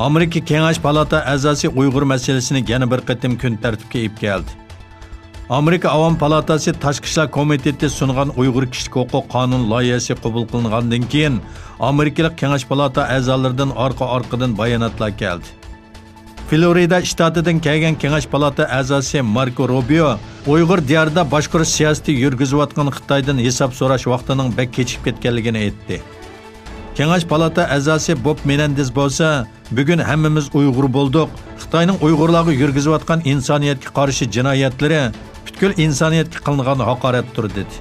Amerika Kengash palata a'zosi Uyg'ur masalasini yana bir qatim kun tartibga olib keldi. Amerika Avam palatasi Tashqi ishlar komiteti sungan Uyg'ur kishilik huquq qonun loyihasi qabul qilingandan keyin Amerikalik Kengash palata a'zolaridan orqa-orqadan bayonotlar keldi. Florida shtatidan kelgan Kengash palata a'zosi Marco Rubio Uyg'ur diyorida boshqarish siyosati yurgizayotgan Xitoydan hisob so'rash vaqtining bek kechib ketganligini aytdi. Kengash palata a'zosi Bob Menendez bo'lsa, bugun hammamiz Uyg'ur bo'ldik. Xitoyning Uyg'urlarga yurgizayotgan insoniyatga qarshi jinoyatlari butkul insoniyatga qilingan haqoratdir dedi.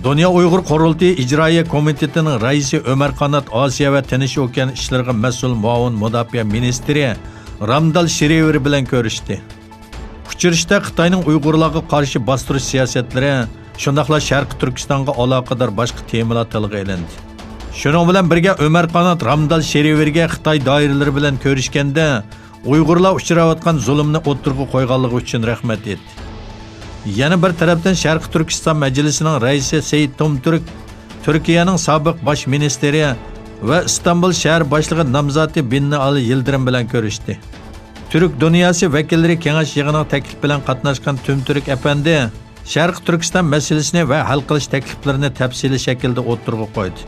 Dünya Uyg'ur Qurultiyi ijroiya komitetining raisi Ömer Qanat Osiyo va Tinch okean ishlariga mas'ul muavin mudofaa ministri Ramdal Shireveri bilan ko'rishdi. Uchrashda Xitoyning Uyg'urlarga qarshi bostirish siyosatlari, shundaqla Sharq Turkistonga aloqador boshqa temalar tilga olindi. Shuning bilan birga Ömer Qanat Ramdal Shireveriga Xitoy doiralari bilan ko'rishganda Uyg'urlar uchrayotgan zulmni o'tirg'i qo'yganligi uchun rahmat etdi. Yana bir tarafdan Sharq Turkiston majlisining raisi Seyit Tomturk Turkiyaning sobiq bosh ministri va Istanbul shahar boshlig'i nomzodi Binni Ali Yildirim bilan ko'rishdi. Turk dunyosi vakillari kengash yig'inining taklif bilan qatnashgan Tomturk apandi Sharq Turkiston masalasini va hal qilish takliflarini tafsiliy shaklda o'tirg'i qo'ydi.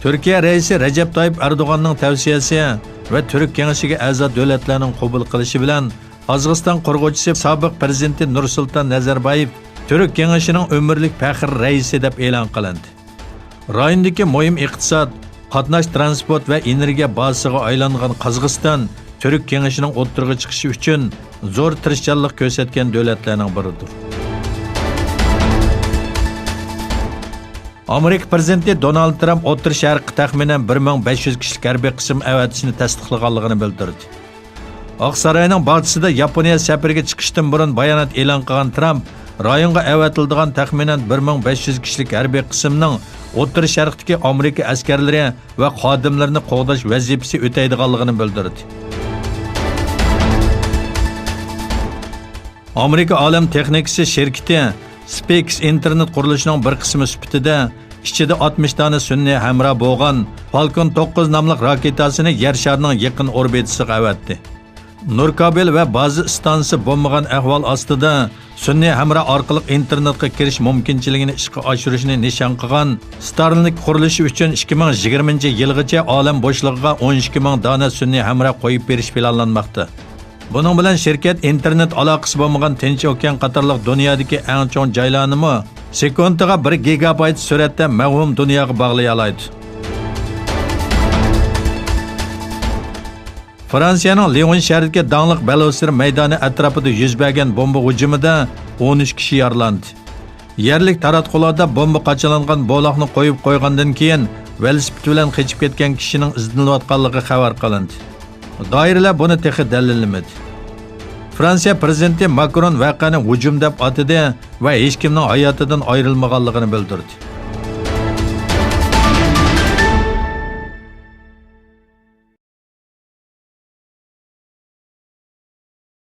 Turkiya raisi Recep Tayyip Erdoğan'ning tavsiyasi va Turk kengashiga a'zo davlatlarning qabul qilishi bilan Qozog'iston qurg'uvchisi sobiq prezidenti Nursulton Nazarboyev Turk kengashining umrlik faxr raisi deb e'lon qilindi. Rayondagi muhim iqtisod, qatnash transport va energiya bazasiga aylangan Qozog'iston Turk kengashining o'tirg'i chiqishi uchun zo'r tirishchanlik ko'rsatgan davlatlarning biridir. Amerika prezidenti Donald Trump O'rta Sharqqa taxminan 1500 kishilik harbiy qism avatishini tasdiqlaganligini bildirdi. Oq saroyning bog'chisida Yaponiya safariga chiqishdan burun bayonot e'lon qilgan Trump, rayonga avatiladigan taxminan 1500 kishilik harbiy qismning O'rta Sharqdagi Amerika askarlari va xodimlarini qo'g'dash vazifasi o'taydiganligini bildirdi. Amerika olam texnikasi shirkati SpaceX internet qurilishining bir qismi sifatida ichida 60 dona sun'iy hamroh bo'lgan Falcon 9 nomli raketasini yer sharining yaqin orbitasiga avatdi. Nurkabel va baza stansiyasi bo'lmagan ahvol ostida sun'iy hamroh orqali internetga kirish mumkinchiligini ishga oshirishni nishon qilgan Starlink qurilishi uchun 2020-yilgacha olam bo'shlig'iga 12000 dona sun'iy hamroh qo'yib berish planlanmoqda. Bunun bilan şirket internet aloqasi bo'lmagan Tinch okean qatorliq dunyodagi eng chong joylarni sekundiga 1 gigabayt suratda mavhum dunyoga bog'lay oladi. Fransiyaning Lyon shahridagi danglik Balosir maydoni atrofida yuz bergan bomba hujumida 13 kishi yaralandi. Yerlik taratqularda bomba qachilangan bo'loqni qo'yib qo'ygandan keyin velosiped bilan qochib ketgan kishining izlanayotganligi xabar qilindi. Doiralar buni texi dalillamadi. Fransiya prezidenti Macron voqeani hujum deb atadi va hech kimning hayotidan ayrilmaganligini bildirdi.